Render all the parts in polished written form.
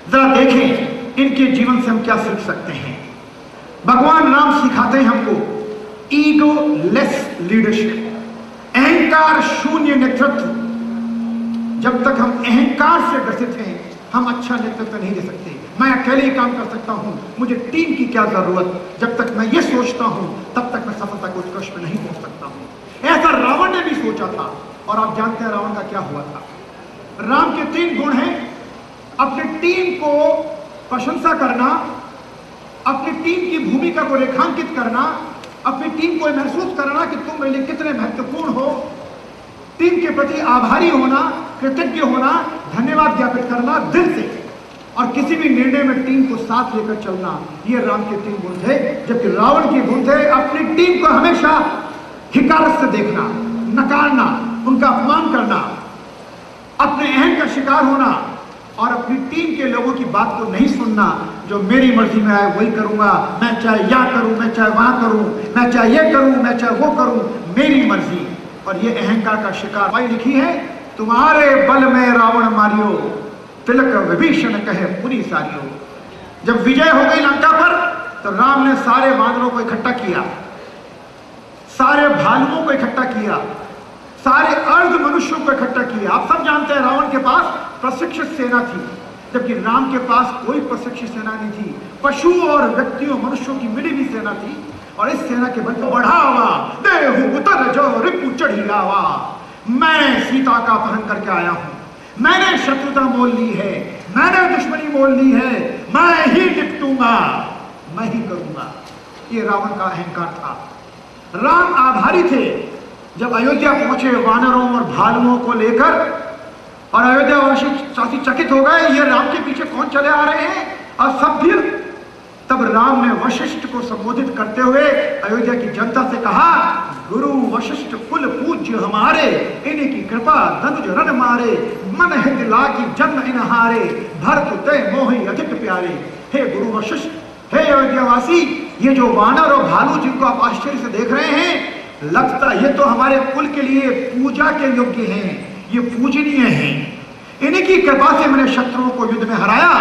जरा देखें इनके जीवन से हम क्या सीख सकते हैं। भगवान राम सिखाते हैं हमको ईगो लेस लीडरशिप, अहंकार शून्य नेतृत्व। जब तक हम अहंकार से ग्रसित हैं हम अच्छा नेतृत्व नहीं दे सकते। मैं अकेले ही काम कर सकता हूं, मुझे टीम की क्या जरूरत। जब तक मैं ये सोचता हूं तब तक मैं सफलता के उत्कर्ष में नहीं पहुंच सकता हूं। ऐसा रावण ने भी सोचा था और आप जानते हैं रावण का क्या हुआ था। राम के 3 गुण हैं, अपनी टीम को प्रशंसा करना, अपनी टीम की भूमिका को रेखांकित करना, अपनी टीम को महसूस करना कि तुम मेरे लिए कितने महत्वपूर्ण हो, टीम के प्रति आभारी होना, कृतज्ञ होना, धन्यवाद ज्ञापित करना दिल से, और किसी भी निर्णय में टीम को साथ लेकर चलना। ये राम के 3 गुण थे। जबकि रावण के गुण थे अपनी टीम को हमेशा हिकारत से देखना, नकारना, उनका अपमान करना, अपने अहम का शिकार होना और अपनी टीम के लोगों की बात को नहीं सुनना। जो मेरी मर्जी में आए वही करूंगा, मैं चाहे यहाँ करूं, मैं चाहे वहां करूं, मैं चाहे ये करूं, मैं चाहे वो करूं, मेरी मर्जी। और ये अहंकार का शिकार। भाई लिखी है, तुम्हारे बल में रावण मारियो, तिलक विभीषण कहे पुरी सारियो। जब विजय हो गई लंका पर तो राम ने सारे वानरों को इकट्ठा किया, सारे भालुओं को इकट्ठा किया, सारे अर्ध मनुष्यों को इकट्ठा किया। आप सब जानते हैं रावण के पास प्रशिक्षित सेना थी, जबकि राम के पास कोई प्रशिक्षित सेना नहीं थी। पशु और व्यक्तियों मनुष्यों की मिली हुई सेना थी। और इस सेना के बल को बढ़ावा देहु उतर जो रिपु चढ़ी आवा। मैं सीता का अपहरण करके आया हूं, मैंने शत्रुता मोल ली है, मैंने दुश्मनी मोल ली है, मैं ही निपटूंगा, मैं ही करूंगा। ये रावण का अहंकार था। राम आभारी थे जब अयोध्या पहुंचे वानरों और भालुओं को लेकर, और अयोध्यावासी काफी चकित हो गए, ये राम के पीछे कौन चले आ रहे हैं, असभ्य। तब राम ने वशिष्ठ को संबोधित करते हुए अयोध्या की जनता से कहा, गुरु वशिष्ठ कुल पूज्य हमारे, इन्हीं की कृपा धनुज रन मारे, मन हित लागी जन्म इनहारे, भरत तय मोहि अधिक प्यारे। हे गुरु वशिष्ठ, हे अयोध्यावासी, ये जो वानर और भालू जिनको आप आश्चर्य से देख रहे हैं, लगता ये तो हमारे कुल के लिए पूजा के योग्य हैं, ये पूजनीय हैं। इन्हीं की कृपा से मैंने शत्रुओं को युद्ध में हराया।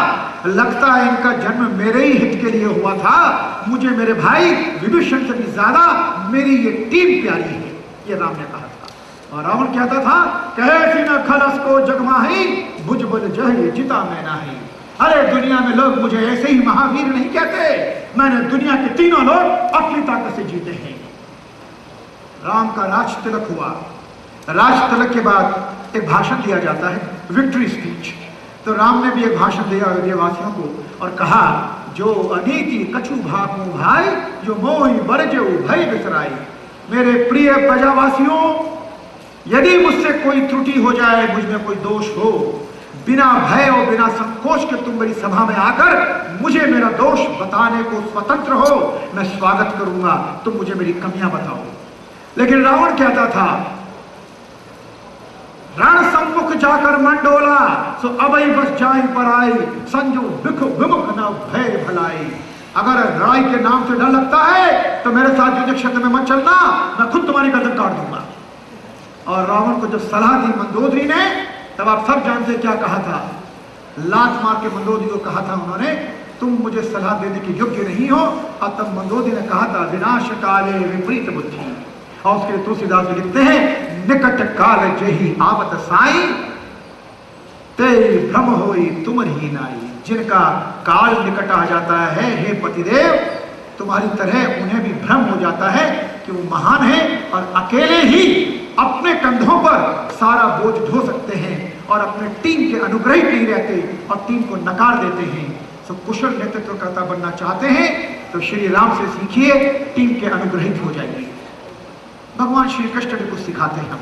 लगता है इनका जन्म मेरे ही हित के लिए हुआ था। मुझे मेरे भाई विभीषण से भी ज्यादा मेरी ये टीम प्यारी है, ये राम ने कहा था। और रावण कहता था, कहे सी न खलस को जगमाही, भुजबल जय जिता मैं नाही। अरे दुनिया में लोग मुझे ऐसे ही महावीर नहीं कहते, मैंने दुनिया के 3 लोग अपनी ताकत से जीते हैं। राम का राज तिलक हुआ। राज तिलक के बाद एक भाषण दिया जाता है, विक्ट्री स्पीच। तो राम ने भी एक भाषण दिया अयोध्यावासियों को और कहा, जो अनीति कछु भापू भाई, जो मोहि बरजो भय बिसराई। मेरे प्रिय प्रजावासियों, यदि मुझसे कोई त्रुटि हो जाए, मुझ में कोई दोष हो, बिना भय और बिना संकोच के तुम मेरी सभा में आकर मुझे मेरा दोष बताने को स्वतंत्र हो, मैं स्वागत करूंगा। तुम मुझे मेरी कमियां बताओ। लेकिन रावण कहता था, रण सम्मुख जाकर मंडोला, सो अबई बस जाई पर आई, संजू विमुख न भय भलाई। अगर लड़ाई के नाम से डर लगता है तो मेरे साथ युद्ध क्षेत्र में मत चलना, मैं खुद तुम्हारी गर्दन काट दूंगा। और रावण को जब सलाह दी मंदोदरी ने, तब आप सब जानते क्या कहा था। लात मार के मंदोदरी को कहा था उन्होंने, तुम मुझे सलाह देने के योग्य नहीं हो। और तब मंदोदरी ने कहा था, विनाश काले विपरीत बुद्धि। और उसके तुलसीदास जी लिखते हैं, निकट काल जही आवत साई, ते भ्रम होई तुमरी नाई। जिनका काल निकट आ जाता है, हे पतिदेव, तुम्हारी तरह उन्हें भी भ्रम हो जाता है कि वो महान है और अकेले ही अपने कंधों पर सारा बोझ ढो सकते हैं और अपने टीम के अनुग्रही नहीं रहते और टीम को नकार देते हैं। सब कुशल नेतृत्वकर्ता बनना चाहते हैं तो श्री राम से सीखिए, टीम के अनुग्रहित हो जाइए। भगवान श्री कृष्ण ने कुछ सिखाते हैं हम।